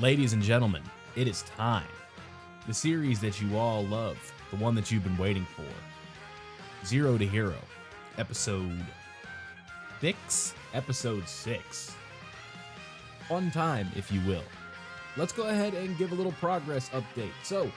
Ladies and gentlemen, it is time. The series that you all love, the one that you've been waiting for. Zero to Hero, episode 6? Episode 6. Fun time, if you will. Let's go ahead and give a little progress update. So,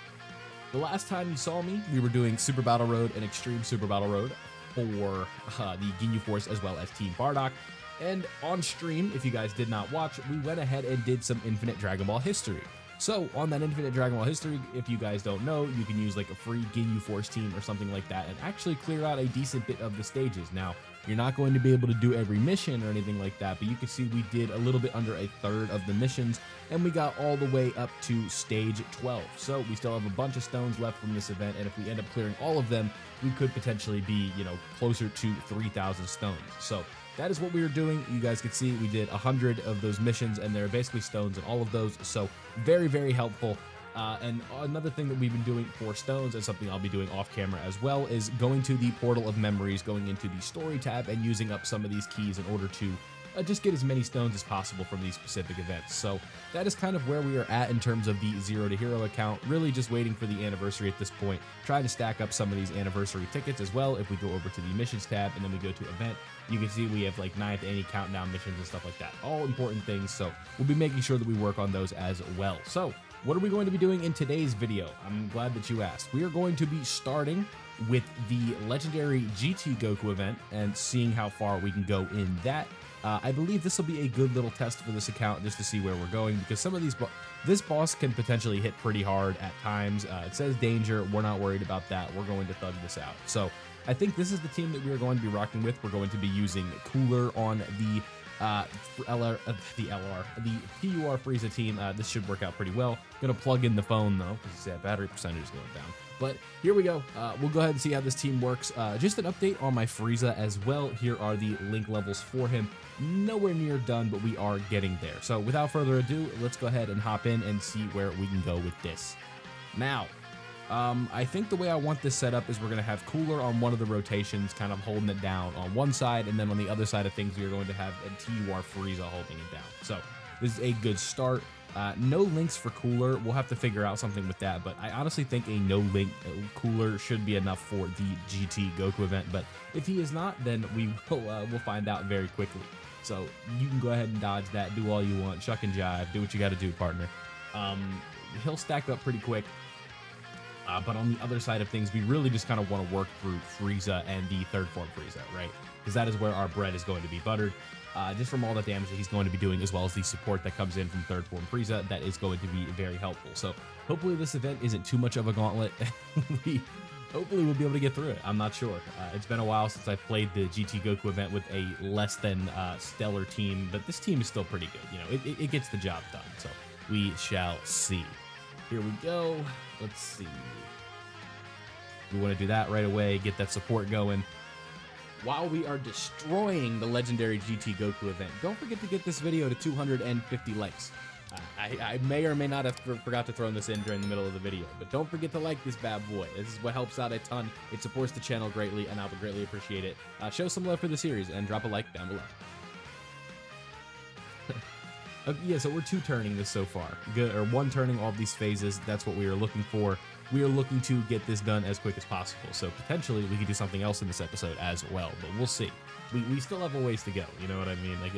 the last time you saw me, we were doing Super Battle Road and Extreme Super Battle Road for the Ginyu Force as well as Team Bardock. And on stream, if you guys did not watch, we went ahead and did some Infinite Dragon Ball history. So on that Infinite Dragon Ball history, if you guys don't know, you can use like a free Ginyu Force team or something like that and actually clear out a decent bit of the stages. Now, you're not going to be able to do every mission or anything like that, but you can see we did a little bit under a third of the missions and we got all the way up to stage 12. So we still have a bunch of stones left from this event, and if we end up clearing all of them, we could potentially be, closer to 3,000 stones. So that is what we were doing. You guys can see we did 100 of those missions, and there are basically stones in all of those. So very, very helpful. And another thing that we've been doing for stones, and something I'll be doing off camera as well, is going to the Portal of Memories, going into the story tab and using up some of these keys in order to just get as many stones as possible from these specific events. So that is kind of where we are at in terms of the Zero to Hero account, really just waiting for the anniversary at this point, trying to stack up some of these anniversary tickets as well. If we go over to the missions tab and then we go to event, you can see we have like 9th any countdown missions and stuff like that, all important things. So we'll be making sure that we work on those as well. So what are we going to be doing in today's video? I'm glad that you asked. We are going to be starting with the legendary GT Goku event and seeing how far we can go in that. I believe this will be a good little test for this account just to see where we're going, because some of these, this boss can potentially hit pretty hard at times. It says danger. We're not worried about that. We're going to thug this out. So I think this is the team that we are going to be rocking with. We're going to be using Cooler on the PUR Frieza team. This should work out pretty well. Gonna plug in the phone though, because that battery percentage is going down. But here we go. We'll go ahead and see how this team works. Just an update on my Frieza as well. Here are the link levels for him. Nowhere near done, but we are getting there. So without further ado, let's go ahead and hop in and see where we can go with this. Now, I think the way I want this set up is we're going to have Cooler on one of the rotations, kind of holding it down on one side, and then on the other side of things, we are going to have a TUR Frieza holding it down. So this is a good start. No links for Cooler. We'll have to figure out something with that, but I honestly think a no link Cooler should be enough for the GT Goku event. But if he is not, then we'll find out very quickly. So you can go ahead and dodge that, do all you want, chuck and jive, do what you got to do, partner. He'll stack up pretty quick. But on the other side of things, we really just kind of want to work through Frieza and the third form Frieza, right? Because that is where our bread is going to be buttered. Just from all the damage that he's going to be doing, as well as the support that comes in from third form Frieza, that is going to be very helpful. So hopefully this event isn't too much of a gauntlet. Hopefully we'll be able to get through it. I'm not sure. It's been a while since I've played the GT Goku event with a less than stellar team, but this team is still pretty good. It gets the job done. So we shall see. Here we go. Let's see. We want to do that right away, get that support going. While we are destroying the legendary GT Goku event, don't forget to get this video to 250 likes. I may or may not have forgot to throw this in during the middle of the video, but don't forget to like this bad boy. This is what helps out a ton. It supports the channel greatly, and I would greatly appreciate it. Show some love for the series and drop a like down below. Yeah, so we're two-turning this so far. Good, or one-turning all of these phases. That's what we are looking for. We are looking to get this done as quick as possible. So potentially we could do something else in this episode as well, but we'll see. We still have a ways to go. You know what I mean? Like,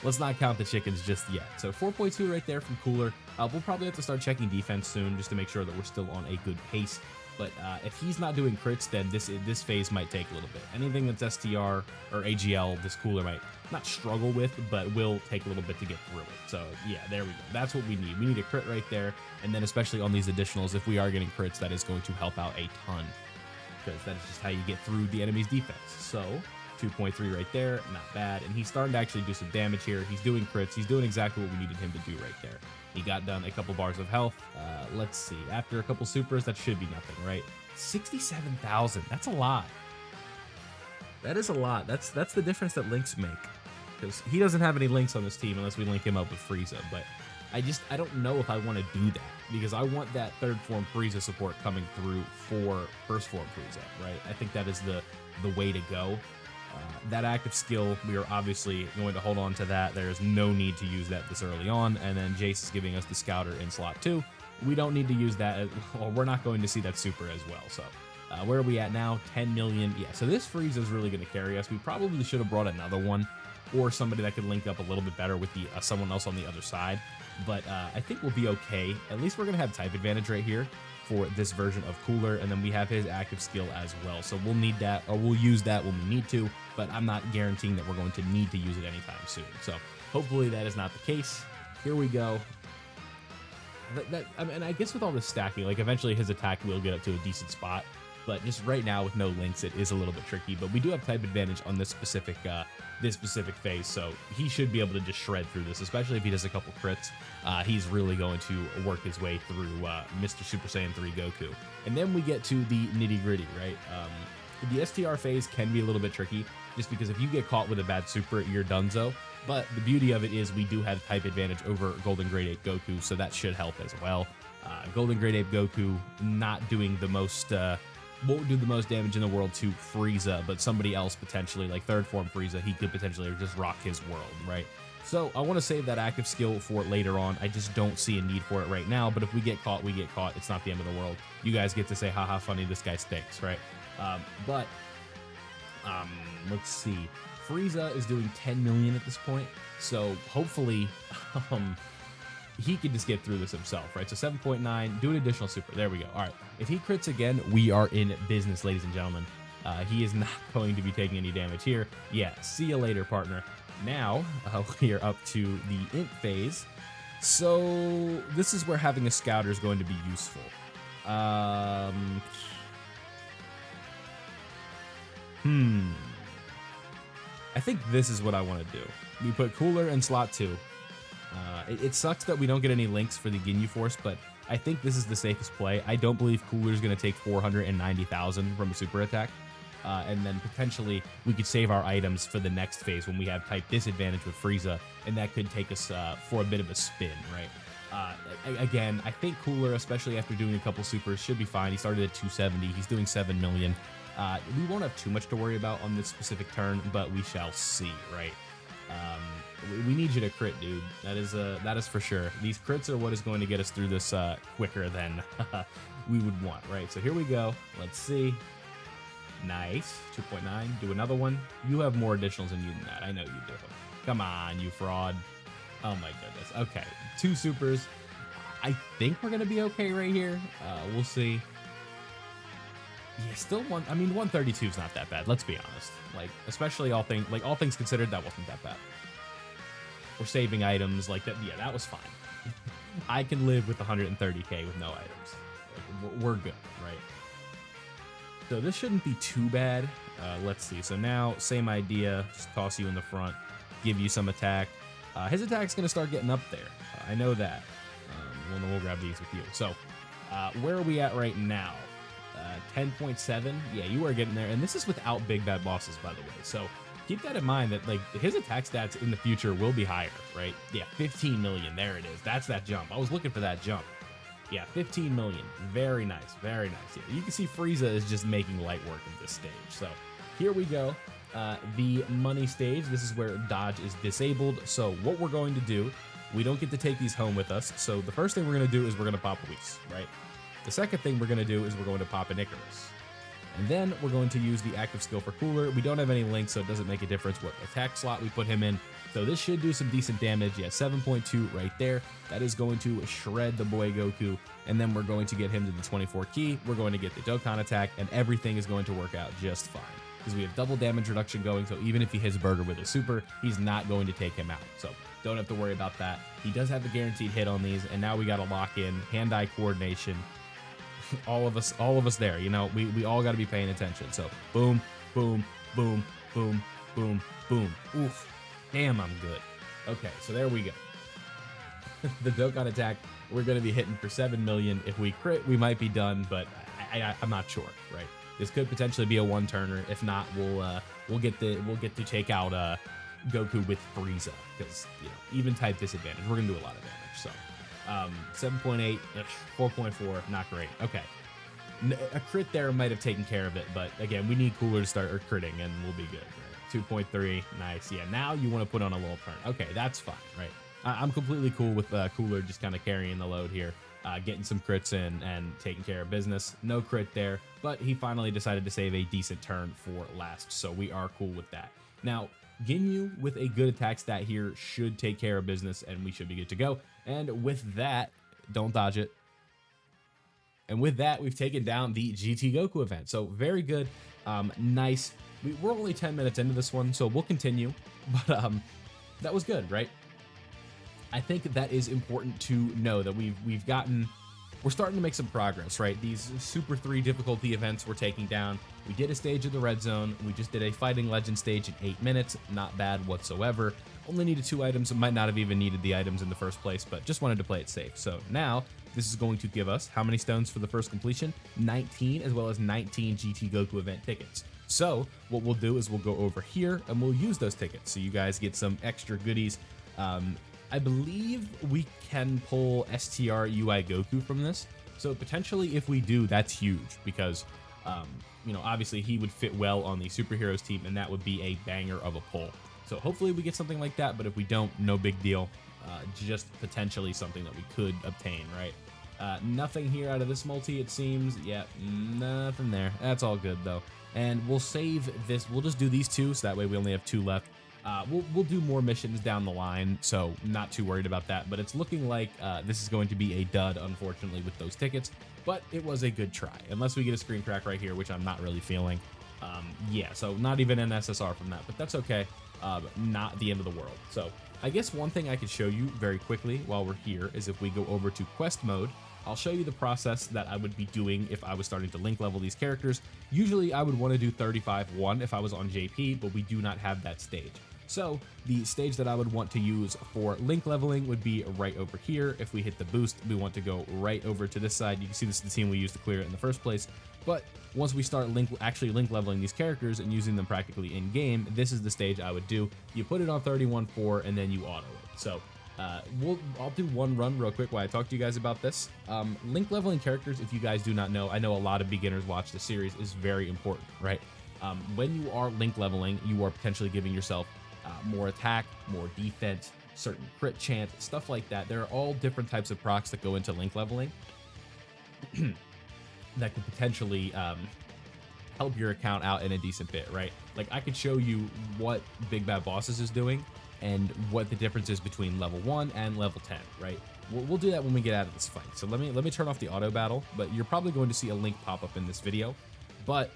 let's not count the chickens just yet. So 4.2 right there from Cooler. We'll probably have to start checking defense soon just to make sure that we're still on a good pace. But if he's not doing crits, then this phase might take a little bit. Anything that's STR or AGL, this Cooler might not struggle with, but will take a little bit to get through it. So yeah, there we go. That's what we need. We need a crit right there. And then especially on these additionals, if we are getting crits, that is going to help out a ton, because that is just how you get through the enemy's defense. So 2.3 right there, not bad. And he's starting to actually do some damage here. He's doing crits. He's doing exactly what we needed him to do right there. He got done a couple bars of health. Let's see. After a couple supers, that should be nothing, right? 67,000. That's a lot. That is a lot. That's the difference that links make, because he doesn't have any links on this team unless we link him up with Frieza. But I don't know if I want to do that, because I want that third form Frieza support coming through for first form Frieza, right? I think that is the way to go. That active skill, we are obviously going to hold on to that. There's no need to use that this early on. And then Jace is giving us the Scouter in slot 2. We don't need to use that. Well, we're not going to see that super as well. So where are we at now? 10 million. Yeah, so this Frieza is really going to carry us. We probably should have brought another one or somebody that could link up a little bit better with the someone else on the other side. But I think we'll be okay. At least we're going to have type advantage right here for this version of Cooler, and then we have his active skill as well. So we'll need that, or we'll use that when we need to, but I'm not guaranteeing that we're going to need to use it anytime soon. So hopefully that is not the case. Here we go. I mean, I guess with all this stacking, like eventually his attack will get up to a decent spot, but just right now with no links, it is a little bit tricky. But we do have type advantage on this specific phase, so he should be able to just shred through this, especially if he does a couple crits. He's really going to work his way through Mr. Super Saiyan 3 Goku. And then we get to the nitty gritty, right? The STR phase can be a little bit tricky, just because if you get caught with a bad super, you're donezo. But the beauty of it is we do have type advantage over Golden Grade 8 Goku, so that should help as well. Golden Grade 8 Goku not doing the most, won't do the most damage in the world to Frieza, but somebody else potentially, like third form Frieza, he could potentially just rock his world, right? So I want to save that active skill for later on. I just don't see a need for it right now, but if we get caught, we get caught. It's not the end of the world. You guys get to say, haha, funny, this guy stinks, right? Let's see. Frieza is doing 10 million at this point, so hopefully he can just get through this himself, right? So 7.9, do an additional super. There we go. All right. If he crits again, we are in business, ladies and gentlemen. He is not going to be taking any damage here. Yeah, see you later, partner. Now, we are up to the int phase. So this is where having a scouter is going to be useful. I think this is what I want to do. We put Cooler in slot 2. It sucks that we don't get any links for the Ginyu Force, but I think this is the safest play. I don't believe Cooler is going to take 490,000 from a super attack. And then potentially we could save our items for the next phase when we have type disadvantage with Frieza, and that could take us for a bit of a spin, right? Again, I think Cooler, especially after doing a couple supers, should be fine. He started at 270. He's doing 7 million. We won't have too much to worry about on this specific turn, but we shall see, right? We need you to crit, dude. That is for sure. These crits are what is going to get us through this quicker than we would want, right? So here we go. Let's see. Nice. 2.9. Do another one. You have more additionals than you than that. I know you do. Come on, you fraud. Oh my goodness. Okay. 2 supers. I think we're going to be okay right here. We'll see. Yeah, still 132 is not that bad. Let's be honest. Like, especially all things considered, that wasn't that bad. We're saving items like that. Yeah, that was fine. I can live with 130k with no items. Like, we're good, right? So this shouldn't be too bad. Let's see. So now, same idea. Just toss you in the front, give you some attack. His attack's going to start getting up there. I know that. We'll grab these with you. So where are we at right now? 10.7. Yeah, you are getting there. And this is without big bad bosses, by the way. So keep that in mind that like his attack stats in the future will be higher, right? Yeah, 15 million. There it is. That's that jump. I was looking for that jump. Yeah, 15 million. Very nice. Very nice. Yeah, you can see Frieza is just making light work of this stage. So here we go. The money stage. This is where dodge is disabled. So what we're going to do, we don't get to take these home with us. So the first thing we're going to do is we're going to pop Luis, right? The second thing we're going to do is we're going to pop an Icarus. And then we're going to use the active skill for Cooler. We don't have any links, so it doesn't make a difference what attack slot we put him in. So this should do some decent damage. Yeah, 7.2 right there. That is going to shred the boy Goku. And then we're going to get him to the 24 key. We're going to get the Dokkan attack, and everything is going to work out just fine. Because we have double damage reduction going, so even if he hits Burger with a super, he's not going to take him out. So don't have to worry about that. He does have a guaranteed hit on these, and now we got to lock in hand-eye coordination. all of us there, you know, we all got to be paying attention. So boom, boom, boom, boom, boom, boom. Oof, damn, I'm good. Okay, so there we go. The Dokkan attack, we're going to be hitting for 7 million. If we crit, we might be done, but I'm not sure, right? This could potentially be a one-turner. If not, we'll get to take out Goku with Frieza, because you know, even type disadvantage, we're gonna do a lot of damage. So 7.8, 4.4, not great. Okay, a crit there might have taken care of it, but again, we need Cooler to start critting, and we'll be good. Right? 2.3. Nice. Yeah, now you want to put on a little turn. Okay, that's fine, right? I'm completely cool with Cooler just kind of carrying the load here, getting some crits in and taking care of business. No crit there, but he finally decided to save a decent turn for last, so we are cool with that. Now, Ginyu with a good attack stat here should take care of business, and we should be good to go. And with that, don't dodge it. And with that, we've taken down the GT Goku event. So very good. Nice. We're only 10 minutes into this one, so we'll continue. But that was good, right? I think that is important to know that we're starting to make some progress, right? These Super 3 difficulty events we're taking down. We did a stage of the red zone. We just did a Fighting Legend stage in 8 minutes. Not bad whatsoever. Only needed 2 items. Might not have even needed the items in the first place, but just wanted to play it safe. So now this is going to give us how many stones for the first completion? 19, as well as 19 GT Goku event tickets. So what we'll do is we'll go over here and we'll use those tickets. So you guys get some extra goodies. I believe we can pull STR UI Goku from this. So potentially if we do, that's huge because, you know, obviously he would fit well on the superheroes team and that would be a banger of a pull. So hopefully we get something like that, but if we don't, no big deal. Just potentially something that we could obtain, right? Nothing here out of this multi, it seems. Yeah, nothing there. That's all good though. And we'll save this. We'll just do these 2, so that way we only have 2 left. We'll do more missions down the line, so not too worried about that. But it's looking like this is going to be a dud, unfortunately, with those tickets. But it was a good try, unless we get a screen crack right here, which I'm not really feeling. Yeah, so not even an SSR from that, but that's okay. Not the end of the world. So I guess one thing I could show you very quickly while we're here is if we go over to quest mode. I'll show you the process that I would be doing if I was starting to link level these characters. Usually I would want to do 35-1 if I was on JP, but we do not have that stage. So the stage that I would want to use for link leveling would be right over here. If we hit the boost, we want to go right over to this side. You can see this is the team we used to clear it in the first place. But once we start actually link leveling these characters and using them practically in game, this is the stage I would do. You put it on 31-4 and then you auto it. So I'll do one run real quick while I talk to you guys about this. Link leveling characters, if you guys do not know, I know a lot of beginners watch the series, is very important, right? When you are link leveling, you are potentially giving yourself more attack, more defense, certain crit chance, stuff like that. There are all different types of procs that go into link leveling that could potentially help your account out in a decent bit, right? Like I could show you what Big Bad Bosses is doing and what the difference is between level 1 and level 10, right? We'll do that when we get out of this fight. So let me turn off the auto battle, but you're probably going to see a link pop up in this video. But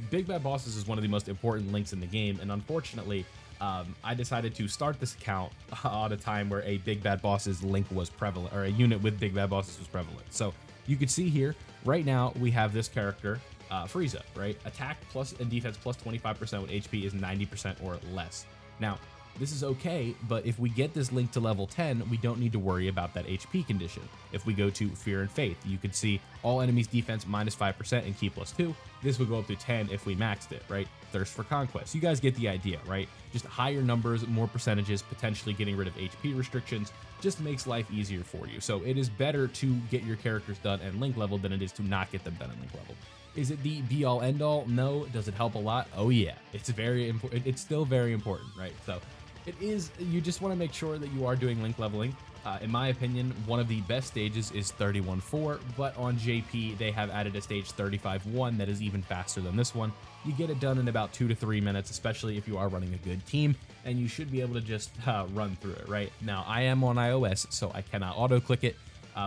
Big Bad Bosses is one of the most important links in the game, and unfortunately, I decided to start this account at a time where a Big Bad Bosses link was prevalent, or a unit with Big Bad Bosses was prevalent. So you can see here, right now, we have this character, Frieza, right? Attack plus and defense plus 25% with HP is 90% or less. Now, this is okay, but if we get this link to level 10, we don't need to worry about that HP condition. If we go to Fear and Faith, you can see all enemies defense minus 5% and key plus 2. This would go up to 10 if we maxed it, right? Thirst for Conquest. You guys get the idea, right? Just higher numbers, more percentages, potentially getting rid of HP restrictions, just makes life easier for you. So it is better to get your characters done and link leveled than it is to not get them done and link leveled. Is it the be all end all? No. Does it help a lot? Oh yeah. It's very important. It's still very important, right? So it is, you just want to make sure that you are doing link leveling. In my opinion, one of the best stages is 31-4, but on JP, they have added a stage 35-1 that is even faster than this one. You get it done in about 2 to 3 minutes, especially if you are running a good team, and you should be able to just run through it, right? Now, I am on iOS, so I cannot auto-click it,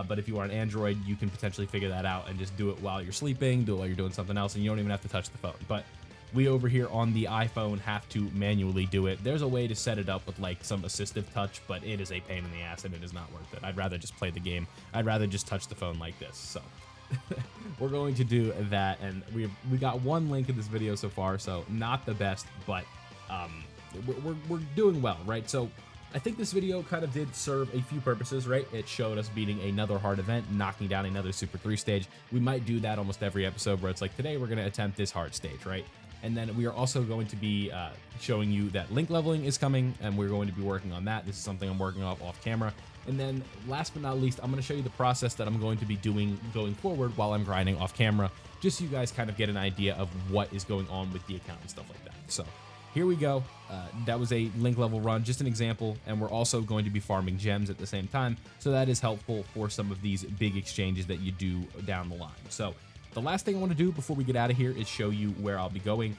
but if you are on Android, you can potentially figure that out and just do it while you're sleeping, do it while you're doing something else, and you don't even have to touch the phone. But we over here on the iPhone have to manually do it. There's a way to set it up with like some assistive touch, but it is a pain in the ass and it is not worth it. I'd rather just play the game. I'd rather just touch the phone like this. So we're going to do that, and we got one link in this video so far, so not the best, but we're doing well, right? So I think this video kind of did serve a few purposes, right? It showed us beating another hard event, knocking down another Super 3 stage. We might do that almost every episode where it's like, today we're going to attempt this hard stage, right? And then we are also going to be showing you that link leveling is coming, and we're going to be working on that. This is something I'm working off camera. And then last but not least, I'm going to show you the process that I'm going to be doing going forward while I'm grinding off camera, just so you guys kind of get an idea of what is going on with the account and stuff like that. So here we go. That was a link level run, just an example, and we're also going to be farming gems at the same time, so that is helpful for some of these big exchanges that you do down the line. So the last thing I want to do before we get out of here is show you where I'll be going.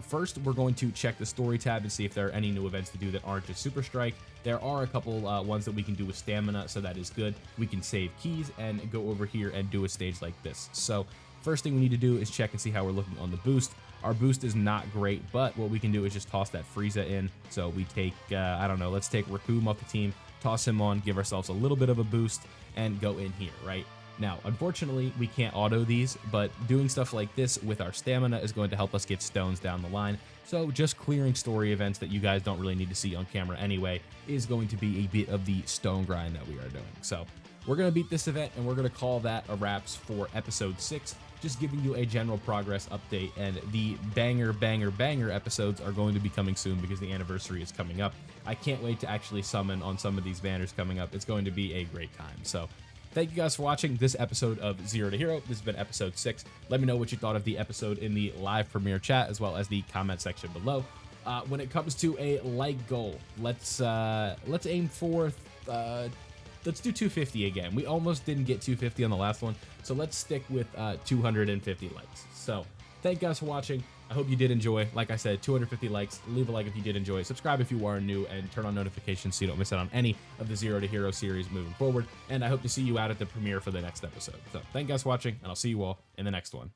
First, we're going to check the story tab and see if there are any new events to do that aren't just Super Strike. There are a couple ones that we can do with stamina, so that is good. We can save keys and go over here and do a stage like this. So first thing we need to do is check and see how we're looking on the boost. Our boost is not great, but what we can do is just toss that Frieza in. So we take, I don't know, let's take Raccoon off the team, toss him on, give ourselves a little bit of a boost, and go in here, right? Now, unfortunately, we can't auto these, but doing stuff like this with our stamina is going to help us get stones down the line. So just clearing story events that you guys don't really need to see on camera anyway is going to be a bit of the stone grind that we are doing. So we're going to beat this event, and we're going to call that a wraps for episode 6. Just giving you a general progress update, and the banger episodes are going to be coming soon because the anniversary is coming up. I can't wait to actually summon on some of these banners coming up. It's going to be a great time. So thank you guys for watching this episode of Zero to Hero. This has been episode 6. Let me know what you thought of the episode in the live premiere chat, as well as the comment section below. When it comes to a like goal, let's aim for let's do 250 again. We almost didn't get 250 on the last one, so let's stick with 250 likes. So thank you guys for watching. I hope you did enjoy. Like I said, 250 likes. Leave a like if you did enjoy. Subscribe if you are new, and turn on notifications so you don't miss out on any of the Zero to Hero series moving forward. And I hope to see you out at the premiere for the next episode. So thank you guys for watching, and I'll see you all in the next one.